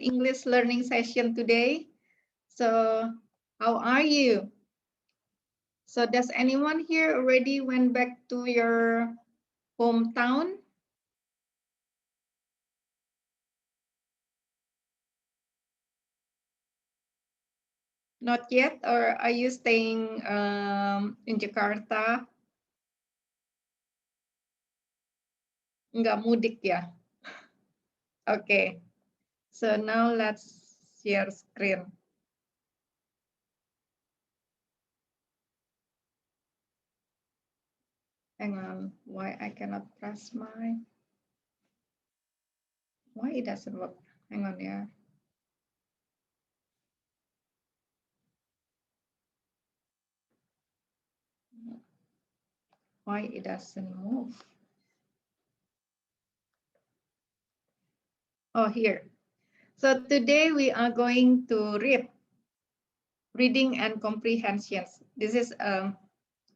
English learning session today. So how are you? So does anyone here already went back to your hometown? Not yet, or are you staying in Jakarta? Nggak mudik ya? Okay, so now let's share screen. Hang on, why I cannot press my... Why it doesn't work? Hang on, yeah. Why it doesn't move? Oh, here. So today we are going to read reading and comprehensions. This is a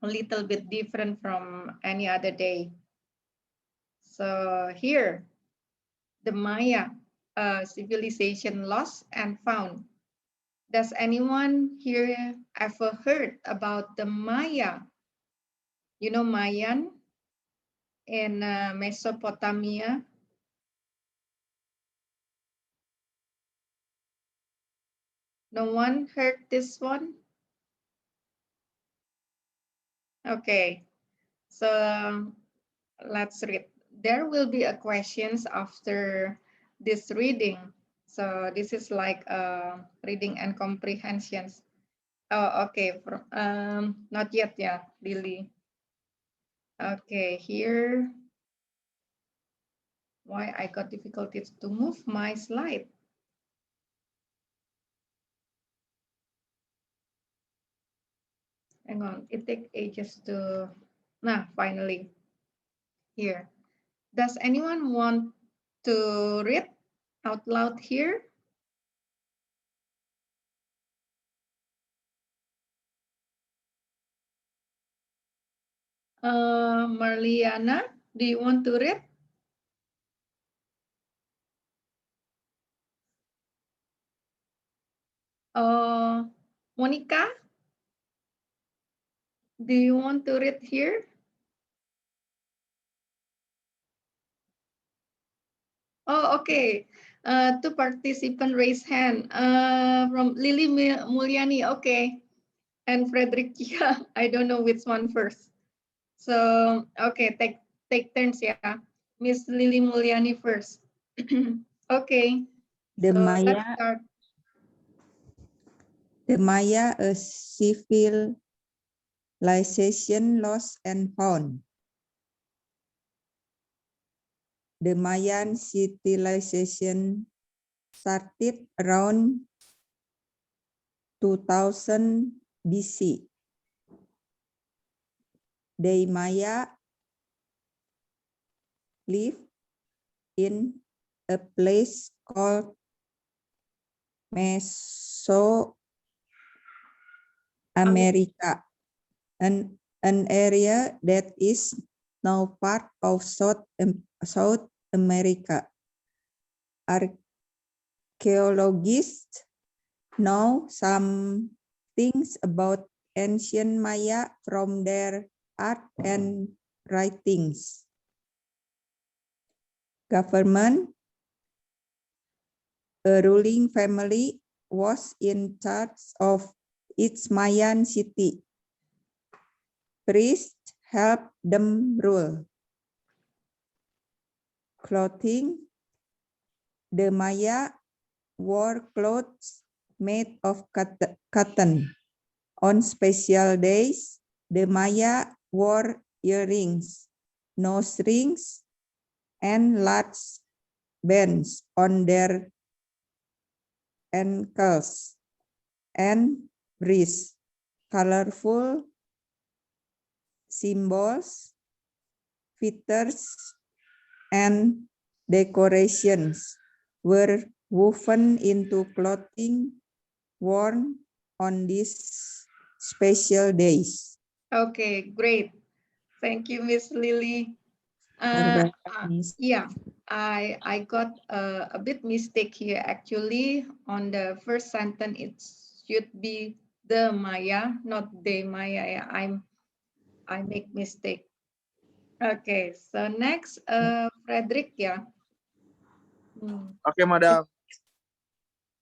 little bit different from any other day. So here, the Maya civilization lost and found. Does anyone here ever heard about the Maya? You know Mayan in Mesopotamia? No one heard this one? Okay, so let's read. There will be a questions after this reading. So this is like reading and comprehensions. Oh, okay. Not yet, yeah, Lily. Okay, here. Why I got difficulties to move my slide? Hang on, it takes ages to. Nah, finally. Here. Does anyone want to read out loud here? Marliana, do you want to read? Monica, do you want to read here? Oh, okay. Two participants raise hand. From Lily Mulyani, okay. And Frederick, yeah, I don't know which one first. So, okay, take turns, yeah. Miss Lily Mulyani first. Okay. The So Maya, let's start. the Maya, a civilization lost and found. The Mayan civilization started around 2000 BC. The Maya lived in a place called Mesoamerica, an area that is now part of South America. Archaeologists know some things about ancient Maya from their art and writings. Government, a ruling family, was in charge of its Mayan city. Priests helped them rule. Clothing, the Maya wore clothes made of cotton. On special days, the Maya wore earrings, nose rings, and large bands on their ankles and wrists. Colorful symbols, feathers, and decorations were woven into clothing worn on these special days. Okay, great. Thank you, Miss Lily. You're welcome, Miss. Yeah, I got a bit mistake here. Actually, on the first sentence, it should be the Maya, not the Maya. I make mistake. Okay, so next, Frederick, yeah. Okay, madam.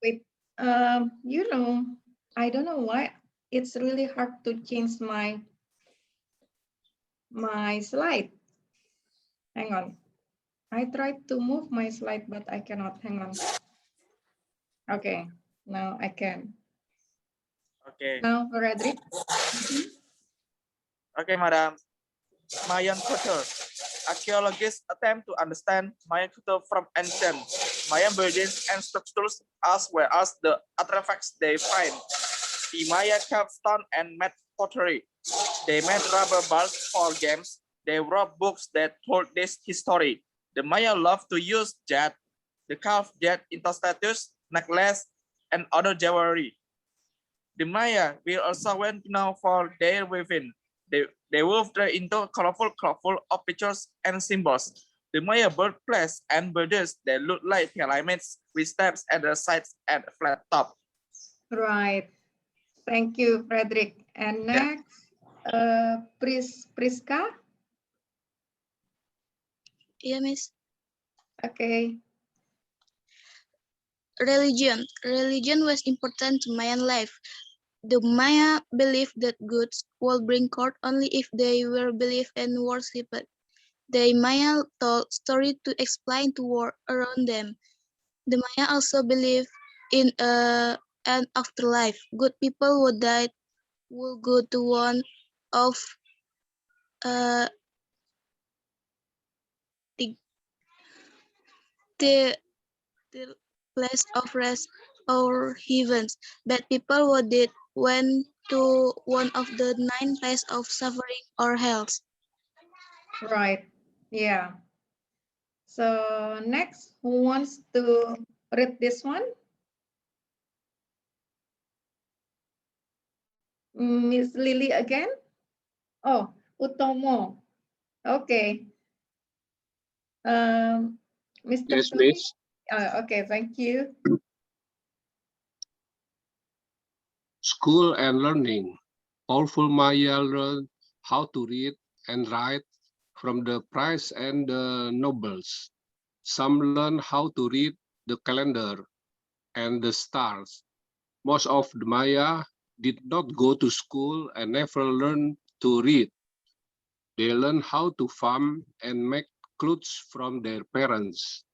Wait, I don't know why it's really hard to change my slide. Hang on. I tried to move my slide, but I cannot. Hang on. Okay, now I can. Okay. Now, Frederick. Okay, madam. Mayan culture. Archaeologists attempt to understand Mayan culture from ancient Mayan buildings and structures as well as the artifacts they find. The Maya carved stone and made pottery. They made rubber balls for games. They wrote books that told this history. The Maya loved to use jade. They carved jade into statues, necklaces, and other jewelry. The Maya will also went known for their weaving. They wove into colorful of pictures and symbols. The Maya birthplace and borders that look like pyramids with steps at the sides and flat top. Right. Thank you, Frederick. And Yeah. next, Priska. Yeah, Miss. Okay. Religion was important to Mayan life. The Maya believed that goods would bring forth only if they were believed and worshipped. The Maya told stories to explain the world around them. The Maya also believed in an afterlife. Good people who died would go to one of uh, the, the, the place of rest or heavens. Bad people who did went to one of the 9 places of suffering or hells. Right. Yeah. So next, who wants to read this one? Miss Lily again? Oh, Utomo. Okay. Mr. Yes, Tony? Miss. Okay, thank you. School and learning. Powerful Maya learned how to read and write from the prince and the nobles. Some learned how to read the calendar and the stars. Most of the Maya did not go to school and never learned to read. They learned how to farm and make clothes from their parents.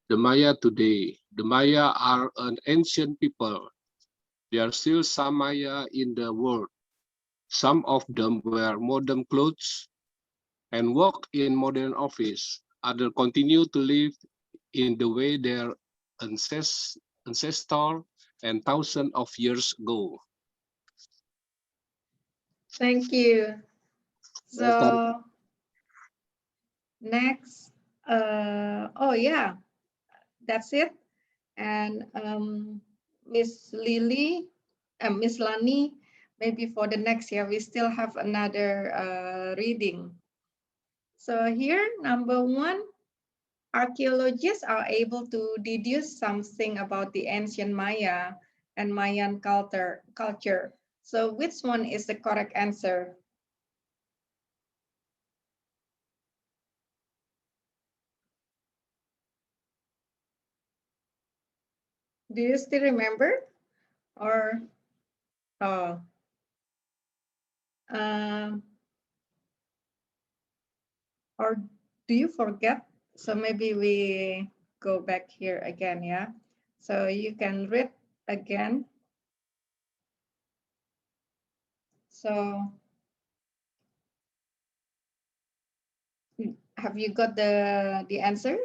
The Maya today. The Maya are an ancient people. There are still some Maya in the world. Some of them wear modern clothes and work in modern office. Others continue to live in the way their ancestors and thousands of years ago. Thank you. Welcome. So next, oh yeah, that's it. And Miss Lily, Miss Lani, maybe for the next year, we still have another reading. So here, number one, archaeologists are able to deduce something about the ancient Maya and Mayan culture. So which one is the correct answer? Do you still remember? Or oh, um, or do you forget? So maybe we go back here again, yeah? So you can read again. So have you got the answer?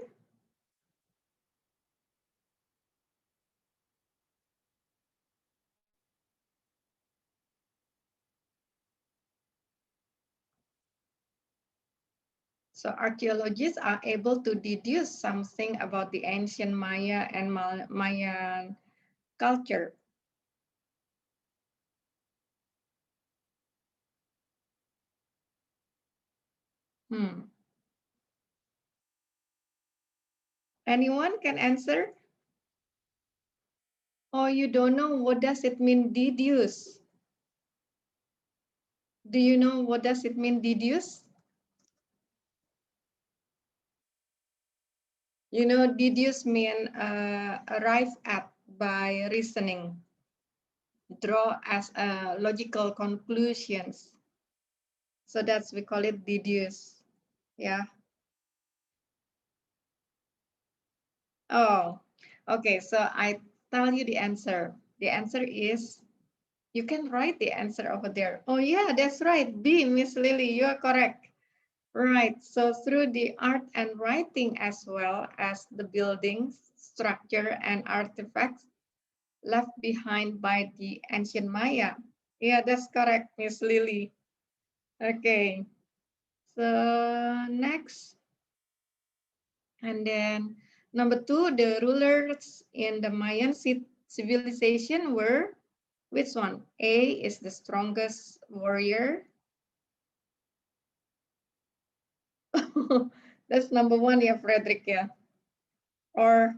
So archaeologists are able to deduce something about the ancient Maya and Mayan culture. Hmm. Anyone can answer? Or you don't know what does it mean deduce? Do you know what does it mean deduce? You know, deduce mean arrive at by reasoning, draw as logical conclusions. So that's we call it deduce. Yeah. Oh, okay. So I tell you the answer. The answer is you can write the answer over there. Oh yeah, that's right. B, Miss Lily, you are correct. Right. So through the art and writing as well as the buildings, structure, and artifacts left behind by the ancient Maya. Yeah, that's correct, Miss Lily. Okay. So next, and then number two, the rulers in the Mayan civilization were which one? A is the strongest warrior. That's number one, yeah, Frederick, yeah. Or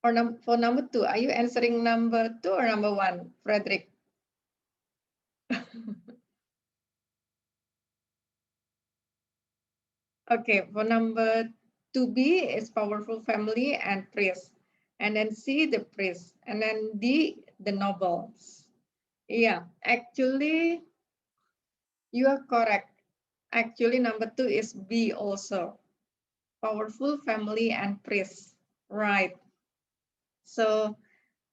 for number two, are you answering number two or number one, Frederick? Okay, for number 2B is powerful family and priest. And then C, the priest. And then D, the nobles. Yeah, actually, you are correct. Actually, number two is B also. Powerful family and priest. Right. So,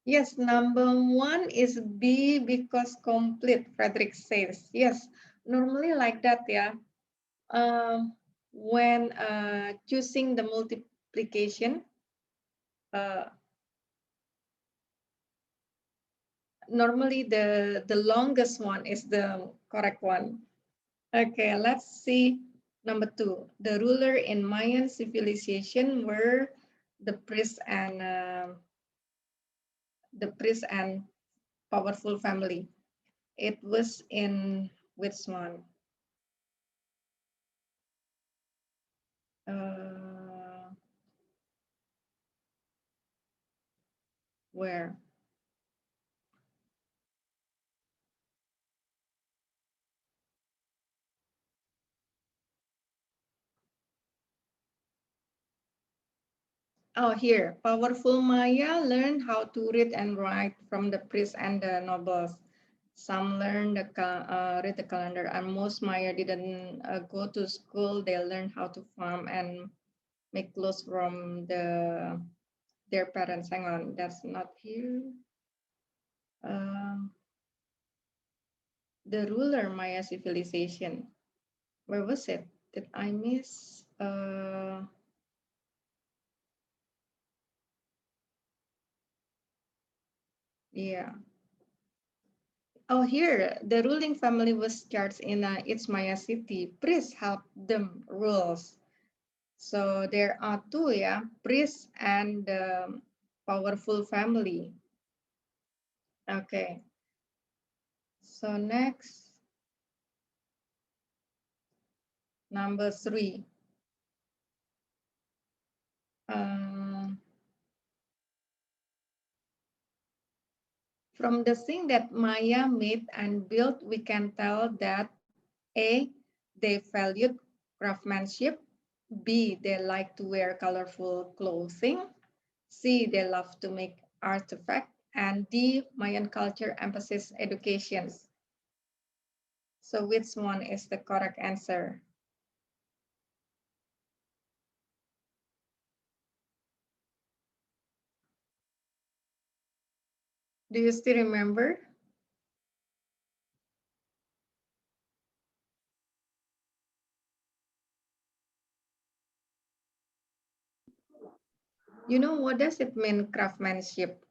yes, number one is B because complete, Frederick says. Yes, normally like that, yeah. When choosing the multiplication, uh, normally the longest one is the correct one. Okay, let's see number two. The ruler in Mayan civilization were the priest and powerful family. It was in which one? Where? Oh, here. Powerful Maya learned how to read and write from the priests and the nobles. Some learned read the calendar, and most Maya didn't go to school. They learned how to farm and make clothes from their parents. Hang on, that's not here. Um, the ruler Maya civilization. Where was it? Did I miss? Yeah. Oh, here, the ruling family was charged in its Maya city. Priests helped them rules. So there are two, yeah, priests and powerful family. Okay. So next, number three. Um, from the thing that Maya made and built, we can tell that A, they valued craftsmanship. B, they like to wear colorful clothing. C, they love to make artifacts. And D, Mayan culture emphasizes education. So which one is the correct answer? Do you still remember? You know, what does it mean, craftsmanship?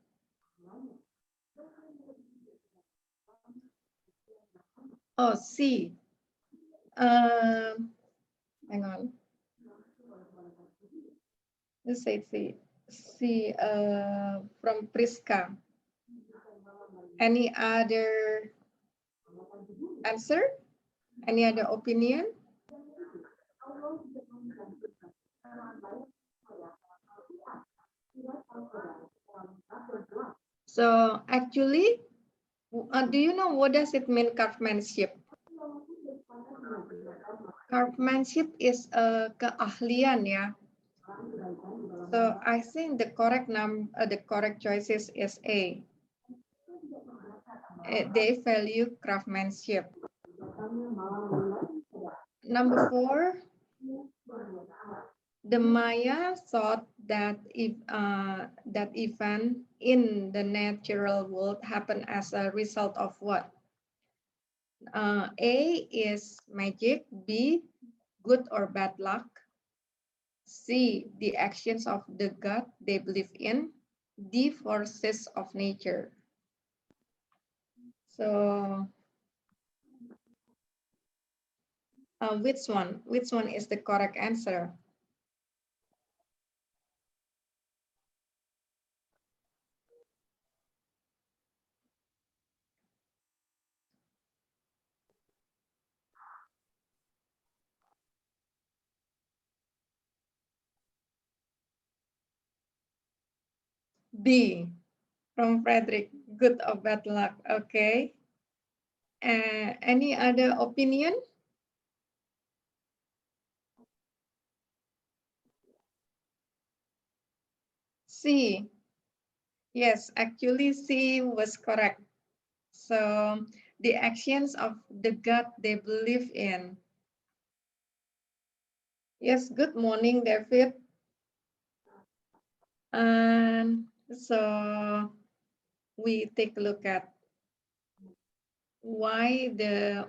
Oh, C. Hang on. Let's say C. C from Priska. Any other answer? Any other opinion? So actually, do you know what does it mean, craftsmanship? Craftsmanship is a keahlian, ya. So I think the correct choices is A. They value craftsmanship. Number 4, the Maya thought that if that event in the natural world happened as a result of what? A is magic, B, good or bad luck, C, the actions of the god they believe in, D, forces of nature. So which one is the correct answer? B, from Frederick, good or bad luck. Okay. Any other opinion? C. Yes, actually C was correct. So the actions of the God they believe in. Yes, good morning, David. And so we take a look at why the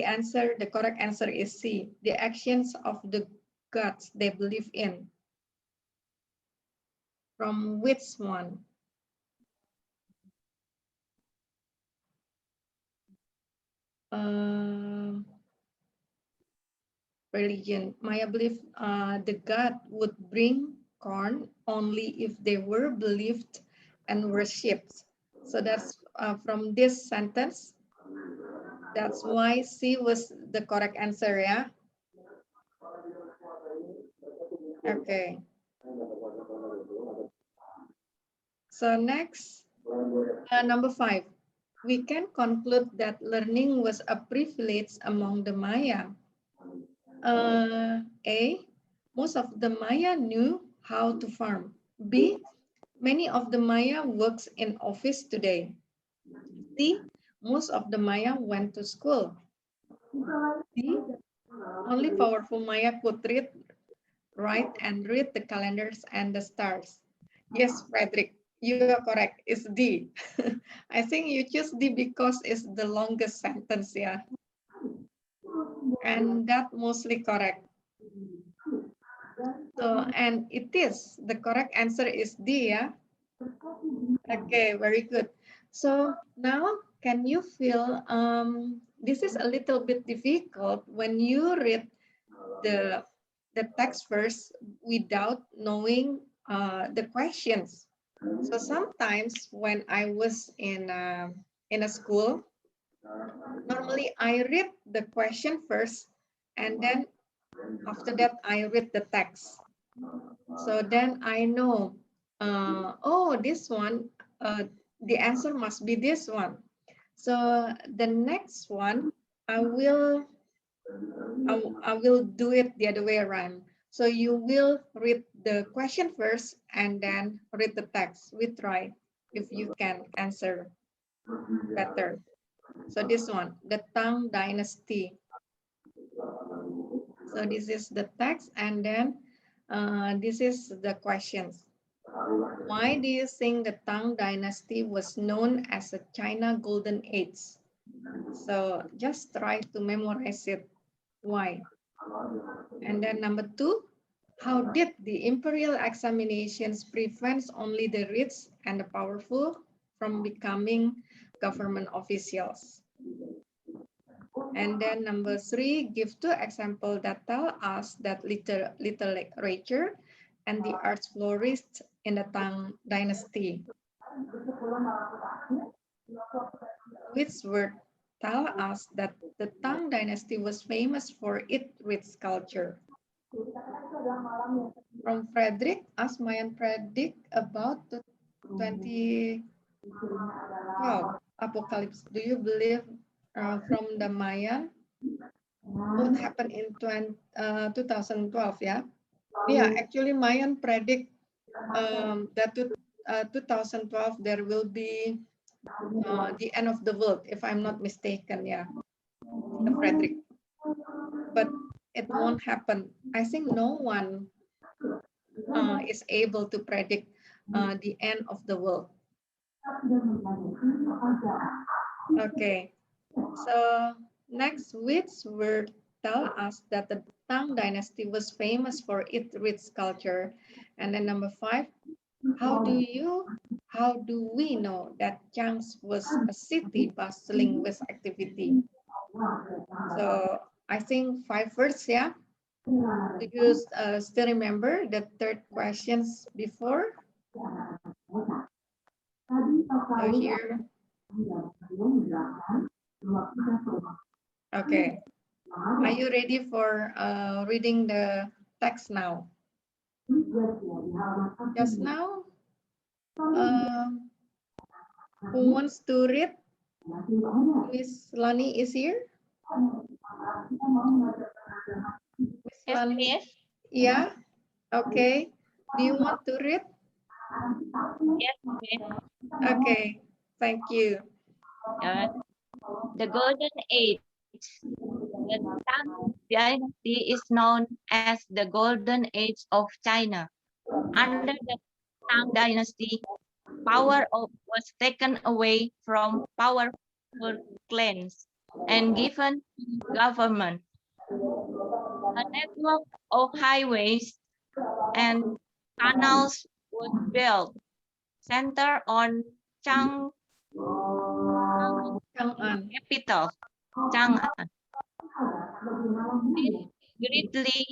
answer, the correct answer is C. The actions of the gods they believe in. From which one? Religion. Maya believed the god would bring corn only if they were believed and worshipped. So that's from this sentence. That's why C was the correct answer, yeah? Okay. So next, number 5. We can conclude that learning was a privilege among the Maya. A, most of the Maya knew how to farm. B, many of the Maya works in office today. C, most of the Maya went to school. D, only powerful Maya could read, write, and read the calendars and the stars. Yes, Frederick, you are correct. It's D. I think you choose D because it's the longest sentence, yeah. And that mostly correct. So, and it is, the correct answer is D, yeah? Okay, very good. So now, can you feel, this is a little bit difficult when you read the text first without knowing the questions. So sometimes when I was in a school, normally I read the question first, and then after that I read the text. So then I know, oh, this one, the answer must be this one. So the next one, I will do it the other way around. So you will read the question first and then read the text. We try if you can answer better. So this one, the Tang Dynasty. So this is the text and then this is the questions. Why do you think the Tang Dynasty was known as a China Golden Age? So just try to memorize it. Why? And then number 2, how did the imperial examinations prevent only the rich and the powerful from becoming government officials? And then number 3, give 2 examples that tell us that literature and the arts flourished in the Tang Dynasty. Which word tell us that the Tang Dynasty was famous for its rich culture? From Frederick, ask Mayan predict about 2012 apocalypse. Do you believe from the Mayan what happened in 2012? Yeah. Yeah, actually Mayan predict that 2012 there will be the end of the world, if I'm not mistaken. Yeah, the Frederick. But it won't happen. I think no one is able to predict the end of the world. Okay, so next, which word tell us that the Tang Dynasty was famous for its rich culture? And then number 5, how do we know that Chang's was a city bustling with activity? So I think 5 words, yeah. Do you still remember the third questions before? So here, okay. Are you ready for reading the text now? Just now, who wants to read? Miss Lani is here. Miss Yes, Lani, miss. yeah. Okay. Do you want to read? Yes, miss. Okay. Thank you. Uh, the Golden Age. The Tang Dynasty is known as the Golden Age of China. Under the Tang Dynasty, was taken away from powerful clans and given to government. A network of highways and canals was built, centered on Chang'an Chang'an. capital, Chang'an. This greatly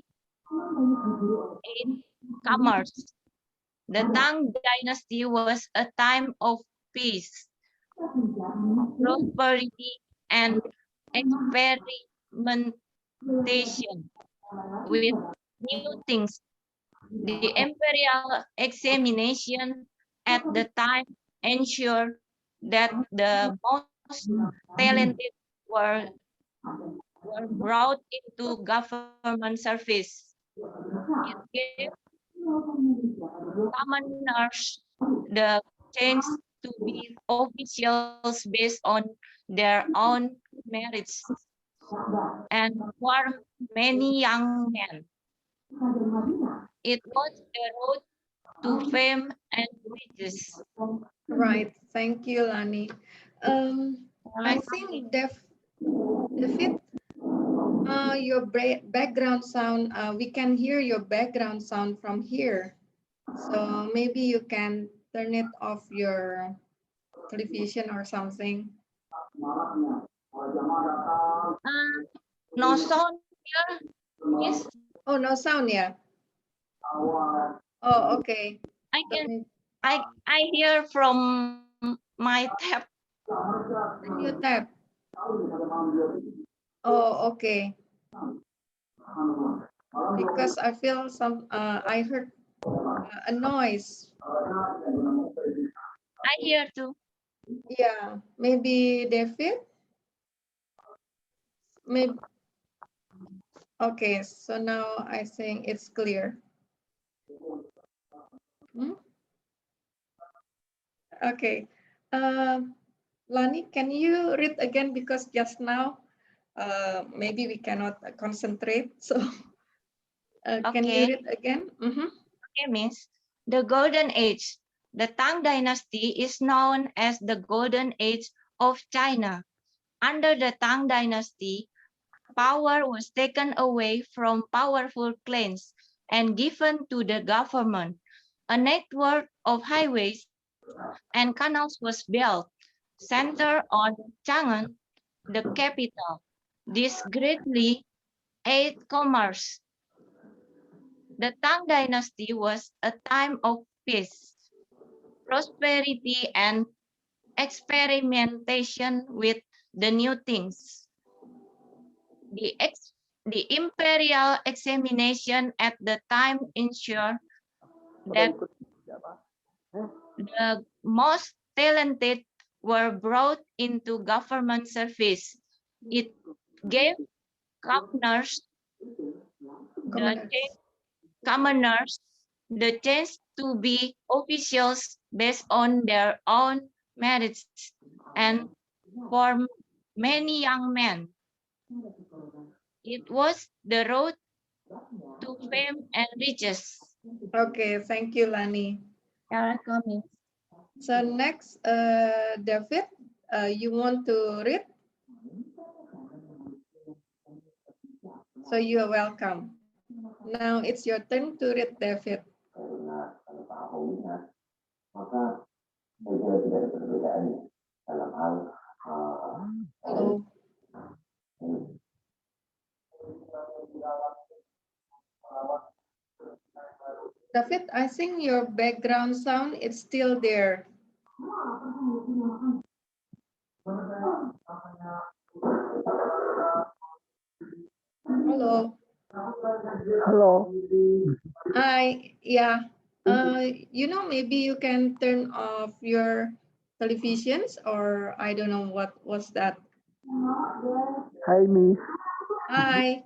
aided commerce. The Tang Dynasty was a time of peace, prosperity, and experimentation with new things. The imperial examination at the time ensured that the most talented were, were brought into government service. It gave commoners the chance to be officials based on their own merits and for many young men. It was the road to fame and riches. Right. Thank you, Lani. I think David, your background sound, we can hear your background sound from here. So maybe you can turn it off your television or something. No sound here, miss. Oh, no sound, yeah. Oh, okay. I So can I hear from my tab. you tap. Oh, okay. Because I feel I heard a noise. I hear too. Yeah, maybe David. Maybe. Okay, so now I think it's clear. Hmm? Okay. Lani, can you read again? Because just now, maybe we cannot concentrate. So can you Okay. read again? Mm-hmm. Okay, miss. The Golden Age. The Tang Dynasty is known as the Golden Age of China. Under the Tang Dynasty, power was taken away from powerful clans and given to the government. A network of highways and canals was built, centered on Chang'an, the capital. This greatly aided commerce. The Tang Dynasty was a time of peace, prosperity, and experimentation with the new things. The imperial examination at the time ensured that The most talented were brought into government service. It gave commoners the Commoners. commoners the chance to be officials based on their own merits, and for many young men, it was the road to fame and riches. Okay, thank you, Lani. Welcome. So next, David, you want to read? So you are welcome. Now it's your turn to read, David. Hello. David, I think your background sound is still there. Hello. Hello. Yeah. Maybe you can turn off your televisions, or I don't know what was that. Hi, Miss. Hi.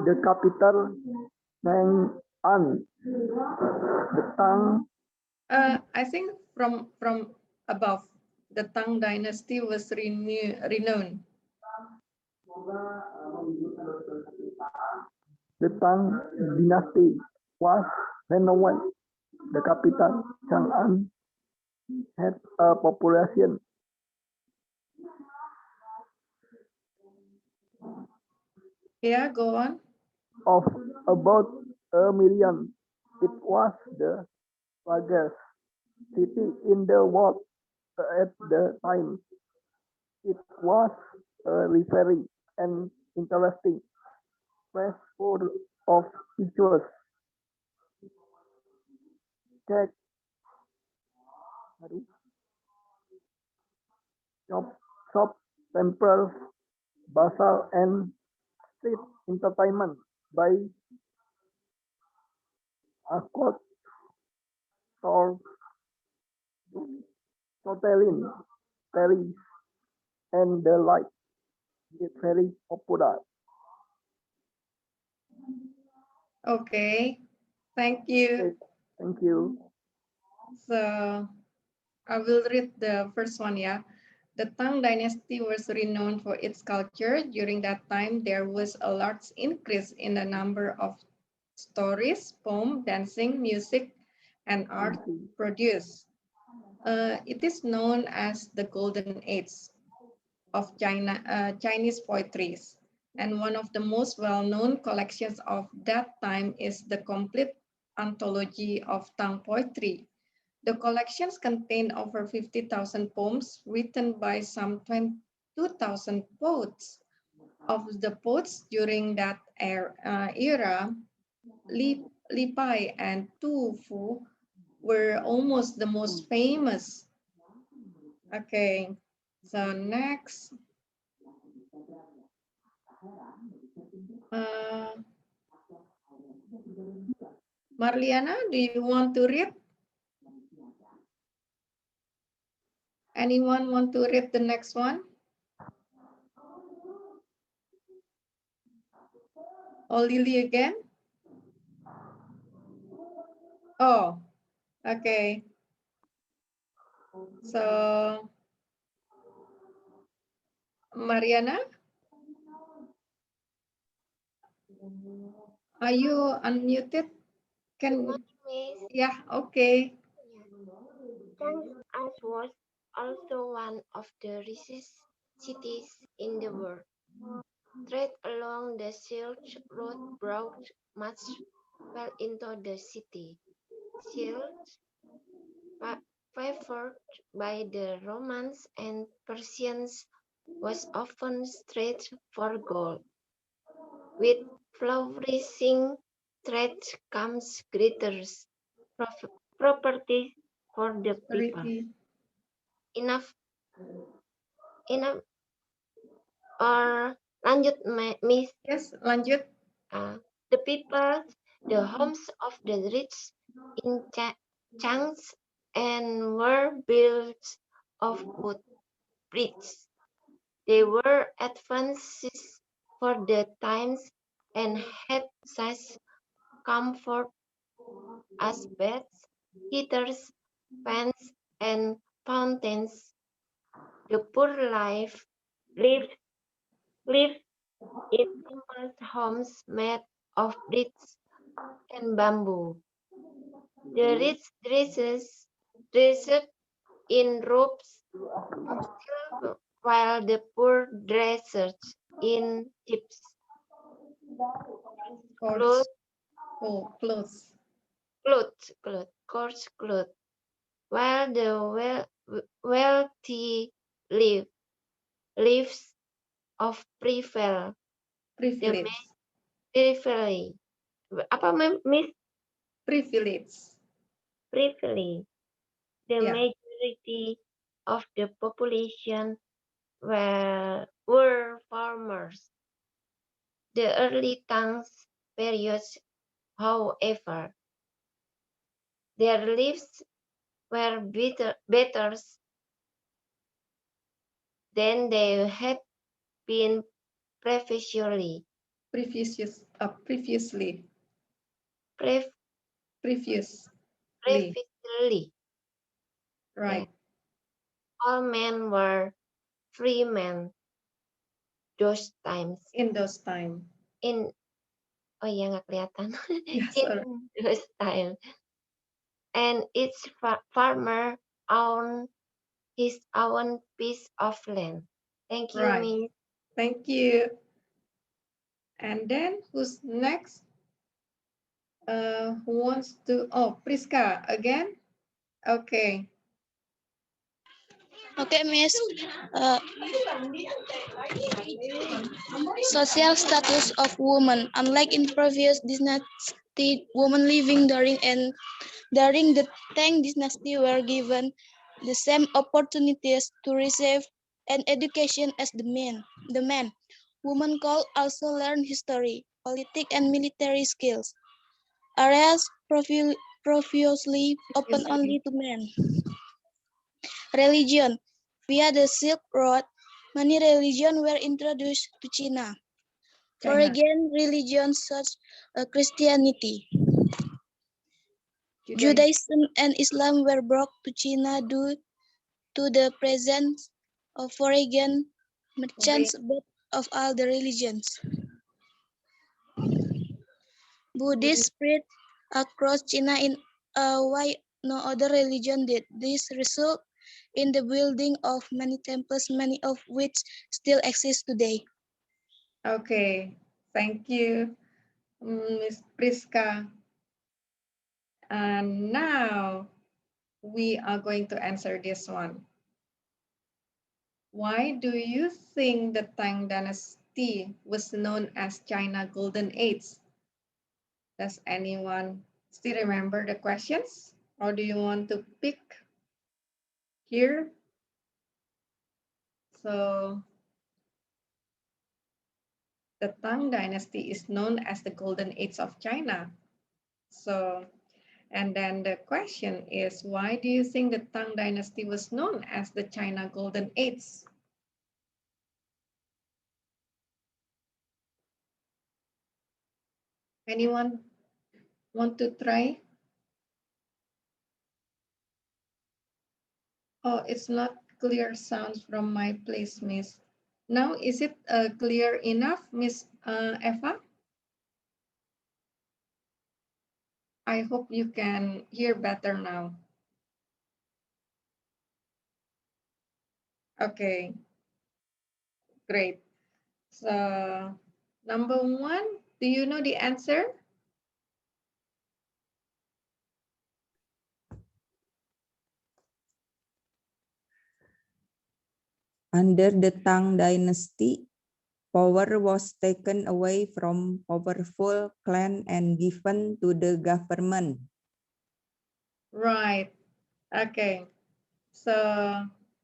The capital name An. The tongue I think from above, the Tang Dynasty was renowned. the Tang dynasty was renowned. The capital Chang'an had a population Yeah, go on. of about 1 million. It was the largest city in the world at the time. It was a very and interesting place full of features. Check shop, temples, bazaar, and street entertainment by a court store, hoteling, Paris, and the like. It's very popular. Okay. Thank you. Okay, thank you. So I will read the first one, yeah. The Tang Dynasty was renowned for its culture. During that time, there was a large increase in the number of stories, poems, dancing, music, and art produced. It is known as the Golden Age of Chinese poetry. And one of the most well-known collections of that time is the complete anthology of Tang poetry. The collections contain over 50,000 poems written by some 22,000 poets. Of the poets during that era, Li Pai and Tu Fu were almost the most famous. Okay, so next. Marliana, do you want to read? Anyone want to read the next one? Or Lily again? Oh, okay. So, Mariana, are you unmuted? Can, yeah, okay. Chang'an was also one of the richest cities in the world. Trade along the Silk Road brought much wealth into the city. Silk, favored by the Romans and Persians, was often traded for gold. With flourishing trade comes greater property for the people. Enough lanjut Miss. Yes, lanjut. The people, the homes of the rich in Chang's and were built of wood bricks. They were advances for the times and had such comfort as beds, heaters, fans, and fountains. The poor lived in simple homes made of bricks and bamboo. The rich dressed in robes of silk, while the poor dressed in chips, Coarse clothes, clothes. coarse clothes, while the wealthy lives of the Privilege. privilege. Apa miss Privilege. privilege? The Yeah. majority of the population were farmers. The early Tang's periods, however, their lives were better than they had been previously. Previously. Pre- Previously. previously, yeah, Right. all men were free men those times. In those time. In oh iya nggak kelihatan. Yeah, In sorry. those times, and each farmer owned his own piece of land. Thank you, Right. Miss. Thank you. And then who's next? Who wants to? Oh, Priska again. Okay. Okay, Miss. Uh, Social status of women. Unlike in previous dynasty, women living during the Tang dynasty were given the same opportunities to receive an education as the men. The men. Women could also learn history, politics, and military skills. Areas previously open Previously. only to men. Religion. Via the Silk Road, many religions were introduced to China. China. Foreign religions such as Christianity, Judaism. Judaism, and Islam were brought to China due to the presence of foreign merchants of all the religions. Buddhist spread across China in a way no other religion did. This resulted in the building of many temples, many of which still exist today. Okay. Thank you, Miss Priska. And now we are going to answer this one. Why do you think the Tang Dynasty was known as China Golden Age? Does anyone still remember the questions? Or do you want to pick here? So the Tang Dynasty is known as the Golden Age of China. So, and then the question is, why do you think the Tang Dynasty was known as the China Golden Age? Anyone want to try? Oh, it's not clear sounds from my place, Miss. Now, is it clear enough, Miss Eva? I hope you can hear better now. Okay, great. So, number one, do you know the answer? Under the Tang Dynasty, power was taken away from powerful clan and given to the government. Right. Okay. So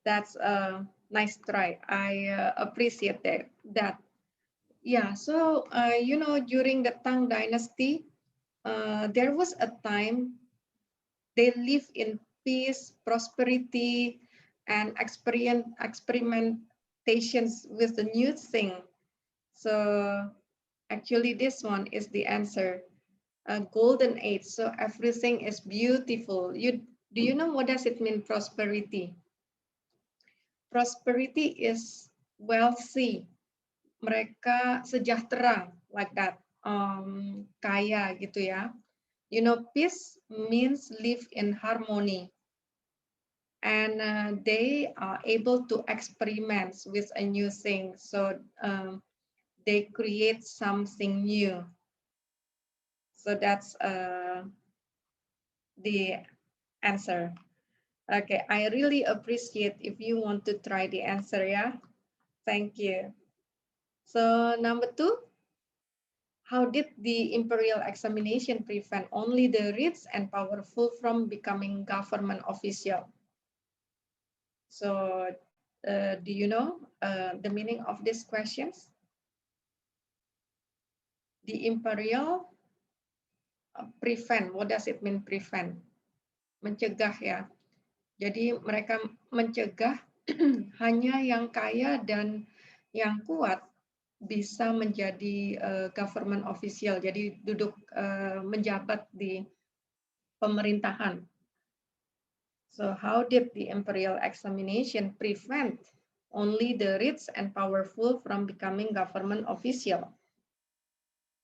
that's a nice try. I appreciate that. Yeah. So during the Tang Dynasty, there was a time they live in peace, prosperity, and experimentations with the new thing. So actually this one is the answer. A golden age. So everything is beautiful. Do you know what does it mean, prosperity? Prosperity is wealthy. Mereka sejahtera, like that. Kaya gitu ya. You know, peace means live in harmony. And they are able to experiment with a new thing. So they create something new. So that's the answer. Okay, I really appreciate if you want to try the answer, yeah? Thank you. So number 2, how did the imperial examination prevent only the rich and powerful from becoming government official? So do you know the meaning of these questions? The imperial prevent, what does it mean prevent? Mencegah ya. Jadi mereka mencegah hanya yang kaya dan yang kuat bisa menjadi government official, jadi duduk menjabat di pemerintahan. So how did the imperial examination prevent only the rich and powerful from becoming government official?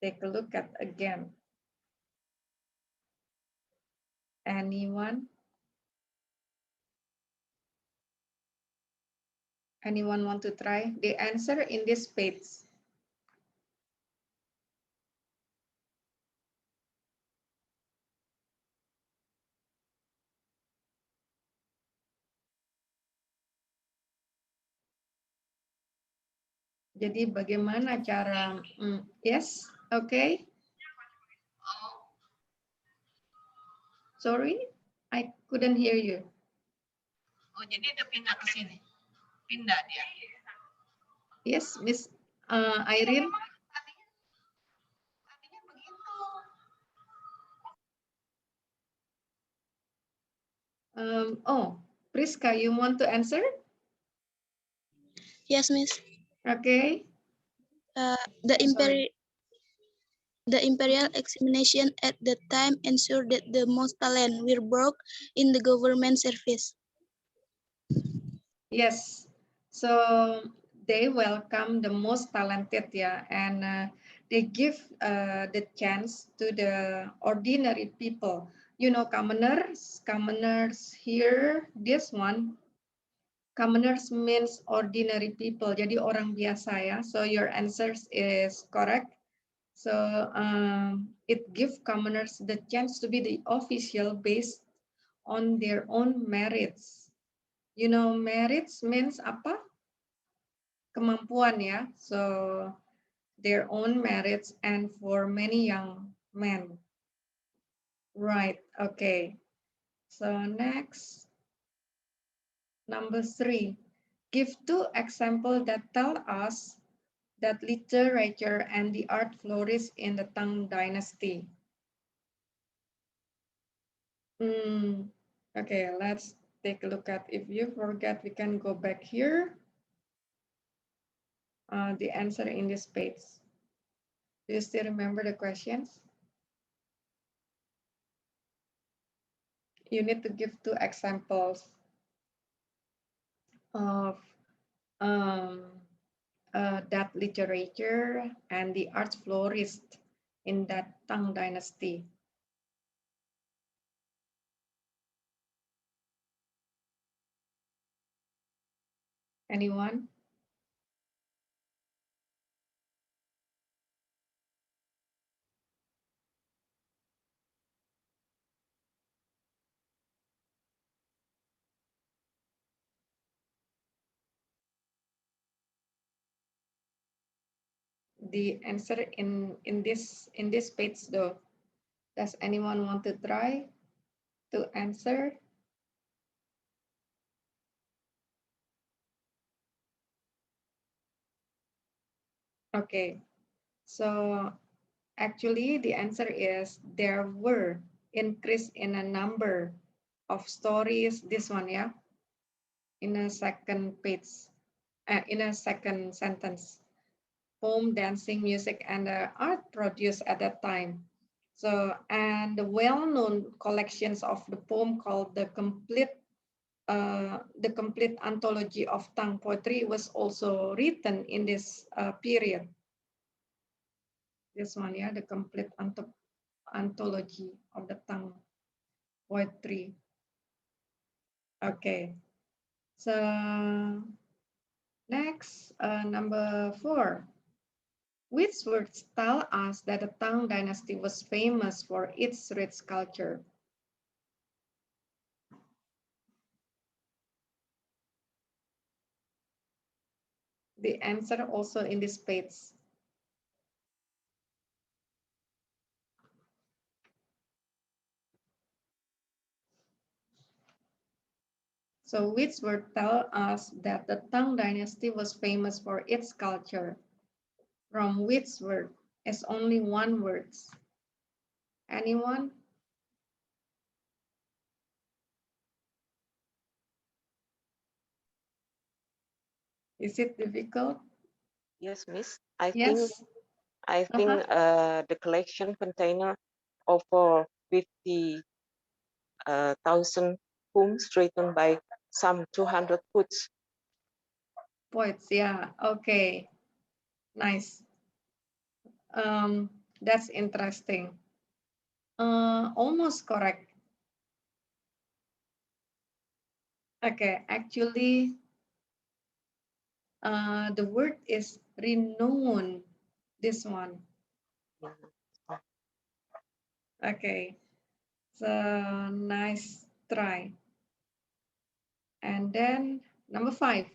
Take a look at again. Anyone? Anyone want to try? The answer in this page. Jadi bagaimana cara, yes, okay. Sorry, I couldn't hear you. Oh, jadi dia pindah ke sini. Pindah dia. Yes, Miss Irene. Tadinya begitu. Oh, Priska, you want to answer? Yes, Miss. Okay. The Sorry. imperial examination at the time ensured that the most talent were brought in the government service. Yes. So they welcome the most talented, yeah, and they give the chance to the ordinary people. You know, commoners here, this one, commoners means ordinary people. Jadi orang biasa ya. So your answers is correct. So it gives commoners the chance to be the official based on their own merits. You know, merits means apa? Kemampuan ya. So their own merits and for many young men. Right, okay. So next, number 3. Give 2 examples that tell us that literature and the art flourished in the Tang Dynasty. Okay, let's take a look at, if you forget, we can go back here. The answer in this page. Do you still remember the questions? You need to give 2 examples of that literature and the arts flourished in that Tang Dynasty. Anyone? The answer in this page though. Does anyone want to try to answer? Okay, so actually the answer is there were increase in a number of stories. This one, yeah, in a second page, in a second sentence. Poem, dancing, music, and art produced at that time. So, and the well-known collections of the poem called the complete anthology of Tang poetry was also written in this period. This one, yeah, the complete anthology of the Tang poetry. Okay, so next, number 4. Which words tell us that the Tang dynasty was famous for its rich culture? The answer also in this page. So which word tell us that the Tang dynasty was famous for its culture? From which word? It's only one word. Anyone? Is it difficult? Yes, Miss. I Yes. think the collection container over 50,000 poems written by some 200 poets. Poets, yeah. Okay. Nice. That's interesting. Almost correct. Okay, actually, the word is renowned. This one. Okay, so nice try. And then number 5.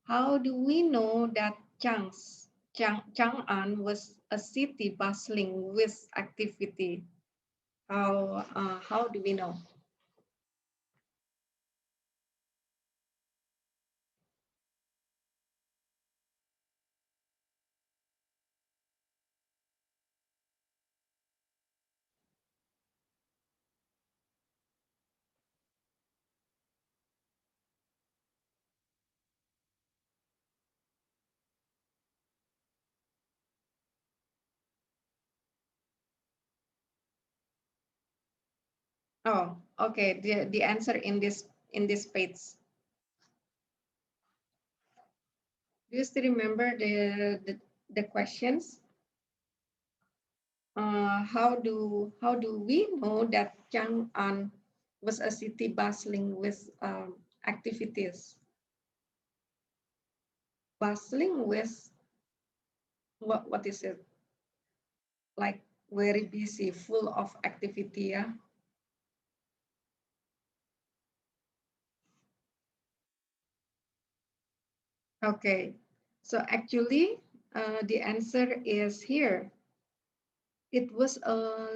How do we know that Chang'an was a city bustling with activity? How do we know? Oh, okay. The answer in this page. Do you still remember the questions? How do we know that Chang'an was a city bustling with activities? Bustling with what is it? Like very busy, full of activity, yeah? Okay, so actually the answer is here. It was a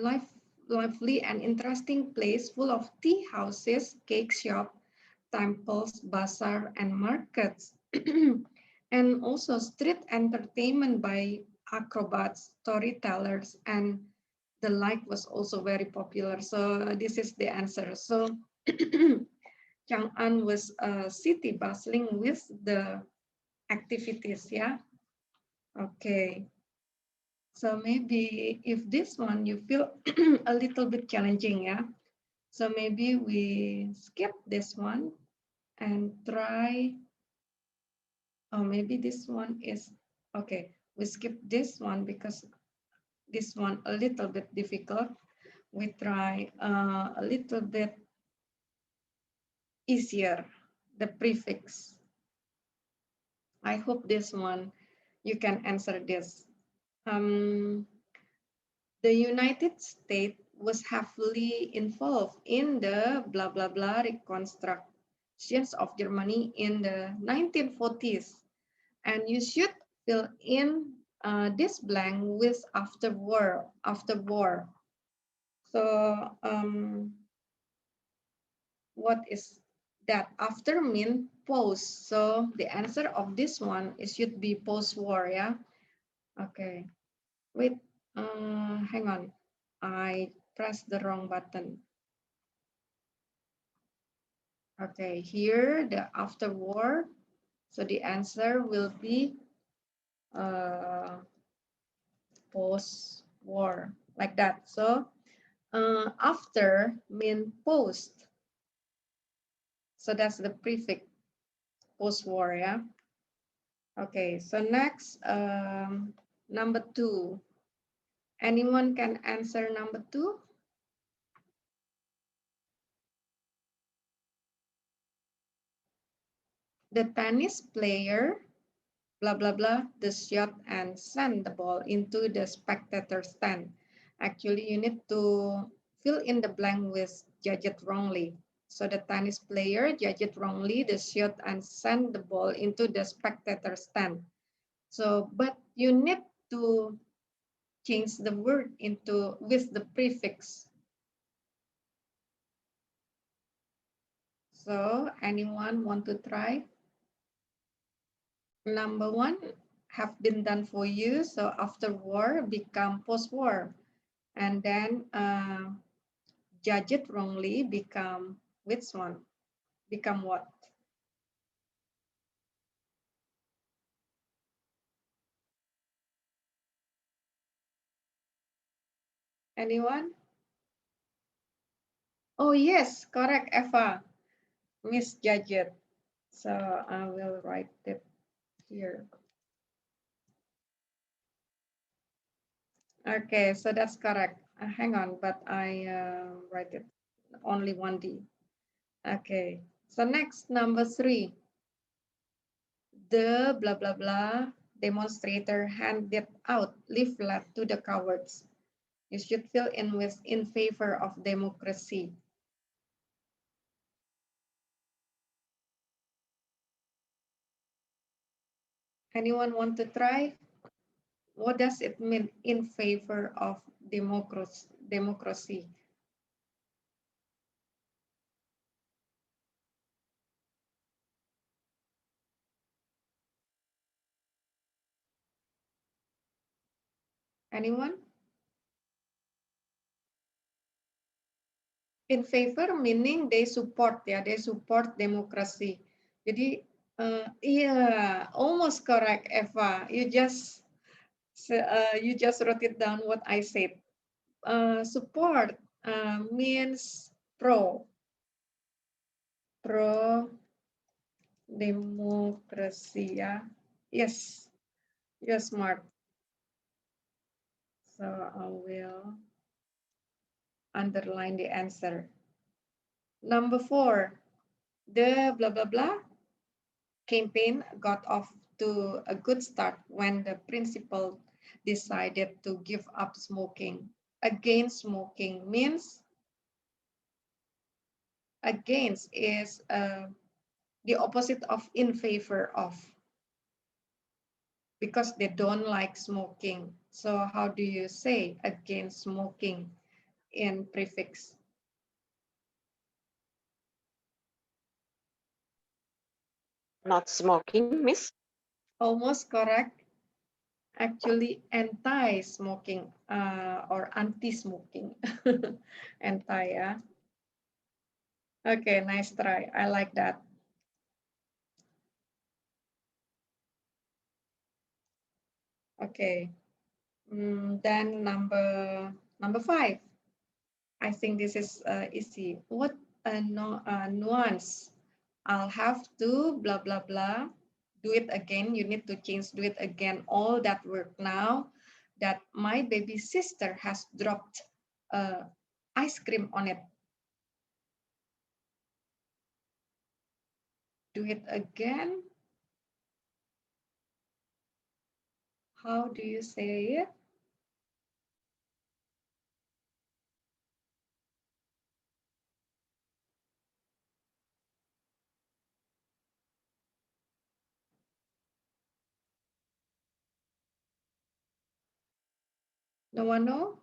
lively and interesting place full of tea houses, cake shop, temples, bazaar, and markets. And also street entertainment by acrobats, storytellers, and the like was also very popular. So this is the answer. So Chang'an was a city bustling with the activities, yeah? Okay. So maybe if this one you feel a little bit challenging, yeah? So maybe we skip this one and try, or maybe this one is, okay, we skip this one because this one a little bit difficult. We try a little bit easier, the prefix. I hope this one you can answer this. Um, the United States was heavily involved in the blah blah blah reconstructions of Germany in the 1940s, and you should fill in this blank with after war. After war. So what is that? After mean post. So the answer of this one is should be post war. Yeah. Okay. Wait, hang on. I pressed the wrong button. Okay, here the after war. So the answer will be post-war, like that. So after mean post. So that's the prefix post-war, yeah. Okay, so next, number 2. Anyone can answer number 2? The tennis player, blah, blah, blah, the shot and send the ball into the spectator stand. Actually, you need to fill in the blank with judge it wrongly. So the tennis player judge it wrongly, the shot and send the ball into the spectator stand. So, but you need to change the word into with the prefix. So anyone want to try? Number 1 have been done for you. So after war become post-war. And then judge it wrongly become which one? Become what? Anyone? Oh yes, correct, Eva. Misjudge it. So I will write it here. Okay, so that's correct. Hang on, but I write it only 1D. Okay, so next, number 3. The blah, blah, blah demonstrator handed out leaflet to the cowards. You should fill in with in favor of democracy. Anyone want to try? What does it mean in favor of democracy? Anyone? In favor meaning they support, ya, they support democracy. Jadi iya, almost correct, Eva. You just wrote it down what I said. Support means pro democracy, ya. Yes, you're smart. So I will underline the answer. Number 4, the blah, blah, blah campaign got off to a good start when the principal decided to give up smoking. Against smoking means against is the opposite of in favor of, because they don't like smoking. So how do you say against smoking in prefix? Not smoking, miss? Almost correct. Actually, anti-smoking or anti-smoking. Anti, yeah. Okay, nice try. I like that. Okay, then number 5. I think this is easy. What a nuance? I'll have to blah, blah, blah. Do it again. You need to change, do it again. All that work now that my baby sister has dropped ice cream on it. Do it again. How do you say it? No one know?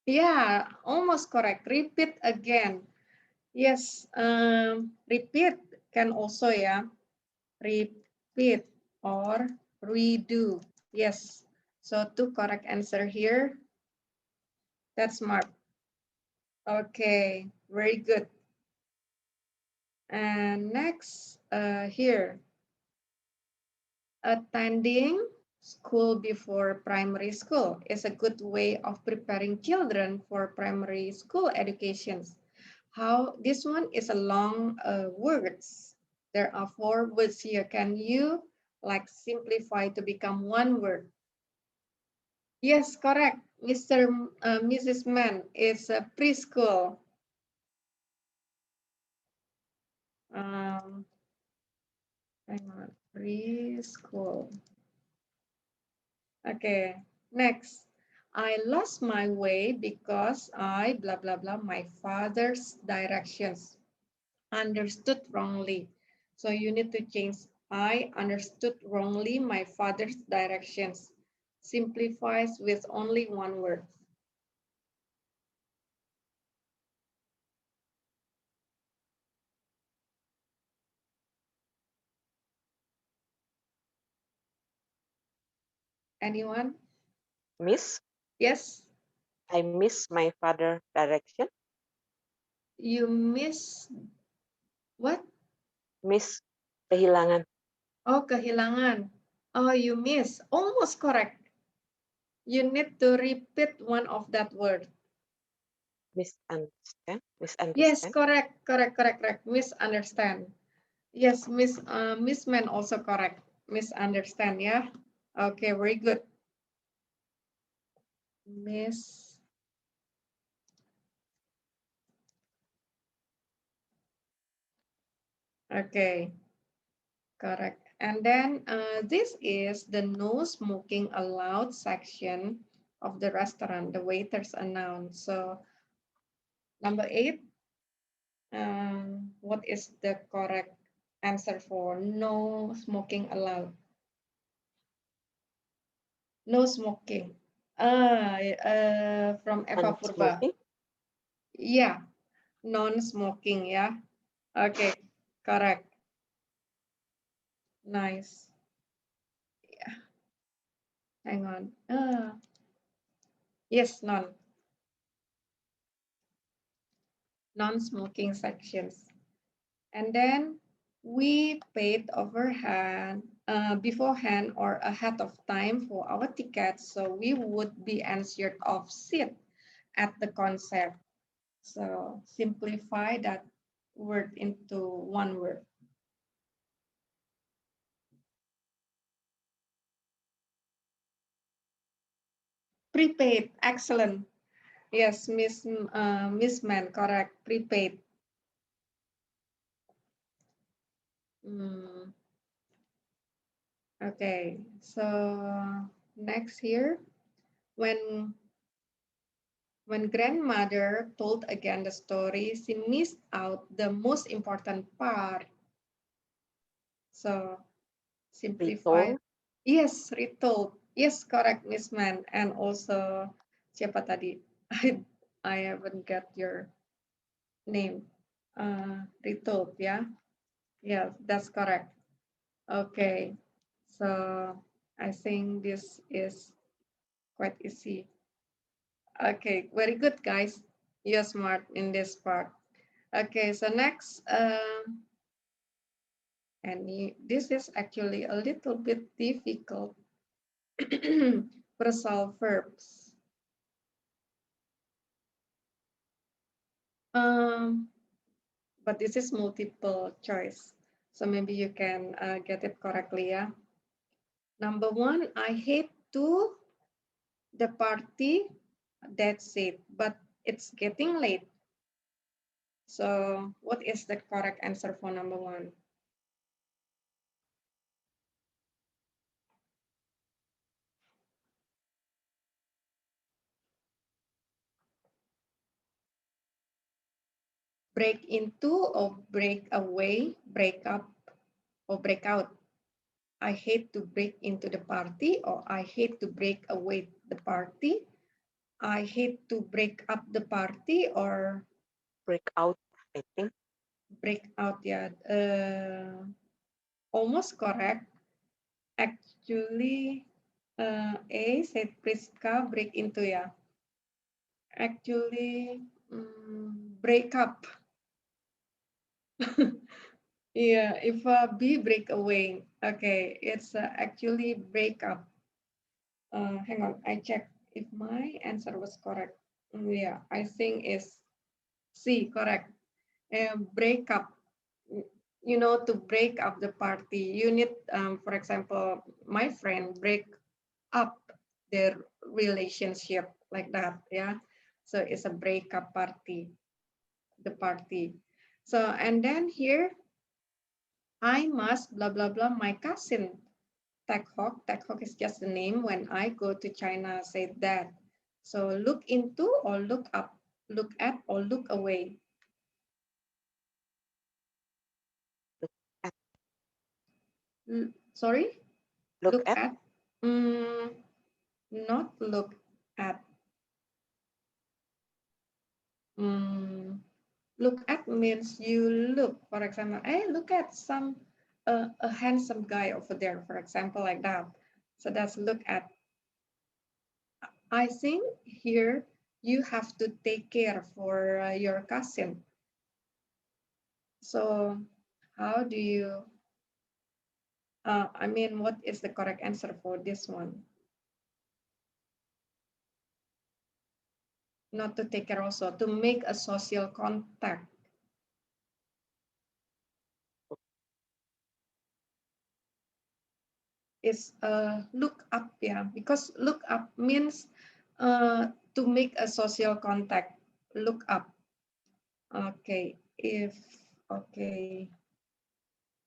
Yeah, almost correct. Repeat again. Yes, repeat can also, yeah. Repeat or redo. Yes. So two correct answer here. That's smart. Okay, very good. And next, here, attending school before primary school is a good way of preparing children for primary school educations. How this one is a long words. There are 4 words here. Can you like simplify to become one word? Yes, correct. Mrs. Man is a preschool. Um, Hang on, preschool. Okay, next. I lost my way because I blah blah blah my father's directions. Understood wrongly. So you need to change I understood wrongly my father's directions. Simplifies with only one word. Anyone? Miss, Yes, I miss my father direction. you miss what? Miss, kehilangan. Oh, kehilangan. Oh, you miss. Almost correct. You need to repeat one of that word. Misunderstand. Yes, Misunderstand. correct. Misunderstand. Yes, Miss Man also correct. Misunderstand, yeah. Okay, very good. Miss. Okay, correct. And then this is the no smoking allowed section of the restaurant. The waiters announce. So number 8. What is the correct answer for no smoking allowed? No smoking. From Eva Purba. Non-smoking. Yeah, non-smoking, yeah. Okay, correct. Nice. Yeah, hang on. Yes, non-smoking sections. And then we paid beforehand or ahead of time for our tickets, so we would be answered off seat at the concert. So simplify that word into one word. Prepaid, excellent. Yes, Miss Man, correct. Prepaid. Mm, okay, so next here, when grandmother told again the story, she missed out the most important part. So simplify. Retold. Yes, retold. Yes, correct, Miss Man. And also, siapa tadi? I haven't got your name. Retold, yeah? Yeah, that's correct. Okay, so I think this is quite easy. Okay, very good, guys. You're smart in this part. Okay, so next, this is actually a little bit difficult. Phrasal verbs. Um, but this is multiple choice. So maybe you can get it correctly, yeah. Number 1, I hate to the party. That's it, but it's getting late. So what is the correct answer for number 1? Break into or break away, break up or break out. I hate to break into the party or I hate to break away the party. I hate to break up the party or Break out. I think. break out, yeah. Almost correct. Actually, A said Priska break into, yeah. Actually, break up. Yeah, if B, break away. Okay, it's actually break up. Hang on, I check if my answer was correct. Yeah, I think is C, correct. Break up. You know, to break up the party, you need, for example, my friend break up their relationship like that. Yeah, so it's a breakup party. The party. So and then here, I must blah blah blah. My cousin Tech Hawk is just the name. When I go to China, say that. So look into or look up, look at or look away. At, Sorry, look look at. at. Mm, not look at. Mm, look at means you look. For example, hey, look at some a handsome guy over there. For example, like that. So that's look at. I think here you have to take care for your cousin. So how do you, I mean, what is the correct answer for this one? Not to take care also, to make a social contact. Is look up, yeah, because look up means to make a social contact, look up. Okay, okay.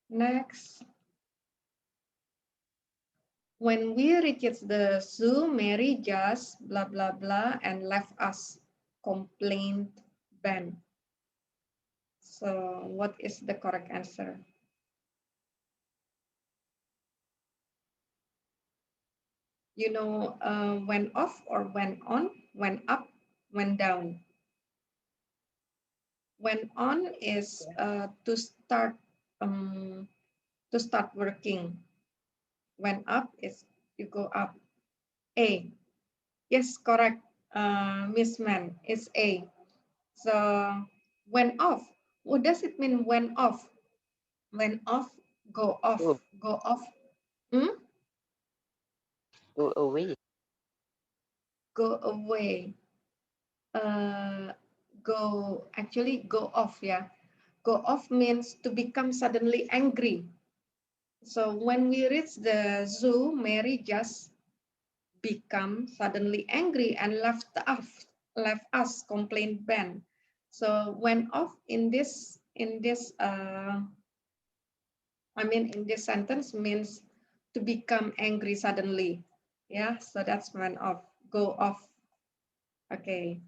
Next. When we reached the zoo, Mary just blah, blah, blah, and left us, complained Ben. So what is the correct answer? You know, went off or went on, went up, went down. Went on is to start working. Went up is you go up. A. Yes, correct. Miss Man, it's A. So went off. What does it mean went off? Went off, go off, Go, go off. Hmm? go away. Go away. Actually go off, yeah. Go off means to become suddenly angry. So when we reach the zoo, Mary just become suddenly angry and left us, complained Ben. So went off in this in this sentence means to become angry suddenly. Yeah, so that's went off, go off. Okay.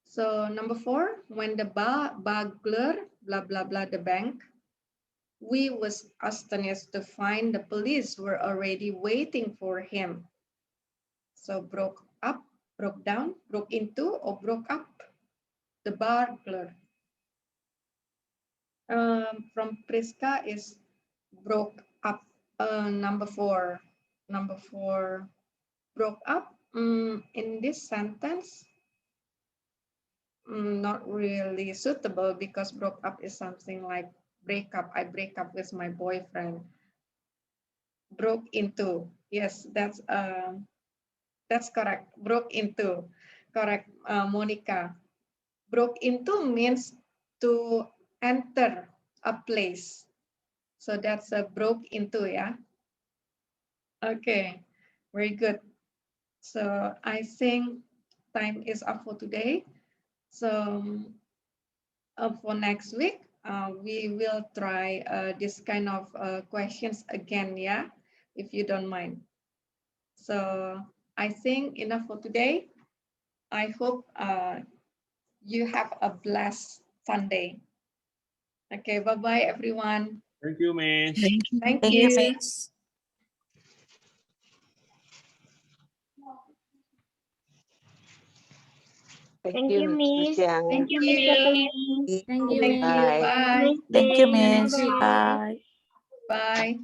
So number 4, when the burglar, blah, blah, blah, the bank, we was astonished to find the police were already waiting for him. So broke up, broke down, broke into, or broke up, the burglar. From Priska is broke up. Number 4, broke up. In this sentence, not really suitable because broke up is something like break up. I break up with my boyfriend. Broke into. Yes, that's correct. Broke into. Correct, Monica. Broke into means to enter a place. So that's a broke into, yeah. Okay, very good. So I think time is up for today. So for next week, we will try this kind of questions again, yeah, if you don't mind. So I think enough for today. I hope you have a blessed Sunday. Okay, bye-bye, everyone. Thank you, Miss. Thank Thank you, you. Miss. Thank you, Miss Yang. Thank Thank you, Miss you. Kathleen. Thank Thank you. Bye. Bye. Nice Thank you, day. Miss. Bye. Bye. Bye.